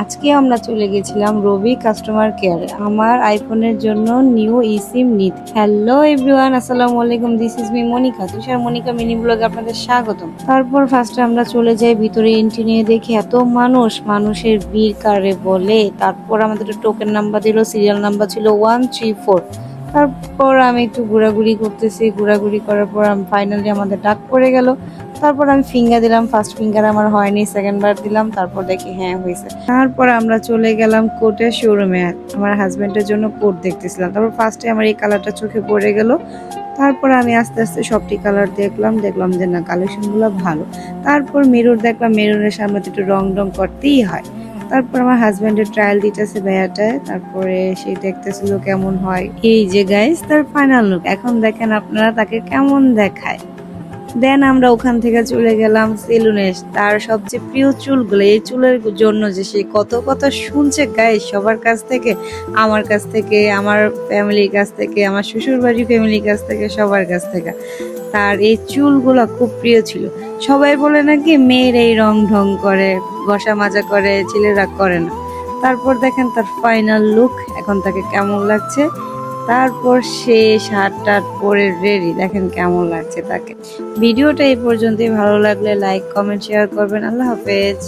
আজকে আমরা চলে গেছিলাম রবি কাস্টমার কেয়ারে আমার আইফোনের জন্য নিউ সিম নিতে। হ্যালো এভরিওয়ান, আসসালামু আলাইকুম। This is me Monika, Tushar Monika mini ব্লগে আপনাদের স্বাগতম। তারপর ফার্স্টে আমরা চলে যাই ভিতরে। এন্ট্রি নিয়ে দেখি এত মানুষের ভিড় কারে বলে। তারপর আমাদের টোকেন নাম্বার দিল, সিরিয়াল নাম্বার ছিল 134। তারপর আমি একটু ঘোরাঘুরি করতেছি, ঘোরাঘুরি করার পর ফাইনালি আমাদের ডাক পড়ে গেল। তারপর আমি ফিঙ্গার দিলাম, ফার্স্ট ফিঙ্গার আমার হয়নি, সেকেন্ড বার দিলাম, তারপর দেখি হ্যাঁ হয়েছে। তারপর আমরা চলে গেলাম কোটের শোরুমে, আমার হাজবেন্ডের জন্য কোট দেখতেছিলাম। তারপর ফার্স্টে আমার এই কালারটা চোখে পড়ে গেল। তারপর আমি আস্তে আস্তে সবটি কালার দেখলাম যে না, কালেকশনগুলো ভালো। তারপর মেরুন দেখলাম, মেরুনের সামনে তো একটু রং করতেই হয়। তারপর আমার হাজবেন্ডের ট্রায়াল দিতেছে ভাইয়াটায়, তারপরে সে দেখতেছিল কেমন হয়। এই যে গাইস তার ফাইনাল লুক, এখন দেখেন আপনারা তাকে কেমন দেখায়। দেন আমরা ওখান থেকে চলে গেলাম সেলুনে। তার সবচেয়ে প্রিয় চুলগুলো, এই চুলের জন্য যে সে কত কথা শুনছে গাইস সবার কাছ থেকে, আমার কাছ থেকে, আমার ফ্যামিলির কাছ থেকে, আমার শ্বশুর বাড়ির ফ্যামিলির কাছ থেকে, সবার কাছ থেকে। তার এই চুলগুলা খুব প্রিয় ছিল। সবাই বলে নাকি মেয়ের এই রং ঢং করে, ঘষা মাজা করে, ছেলেরা করে না। তারপর দেখেন তার ফাইনাল লুক, এখন তাকে কেমন লাগছে। তারপর সে শার্ট টার্ট পরে রেডি, দেখেন কেমন লাগছে তাকে। ভিডিওটা এই পর্যন্তই, ভালো লাগলে লাইক কমেন্ট শেয়ার করবেন। আল্লাহ হাফেজ।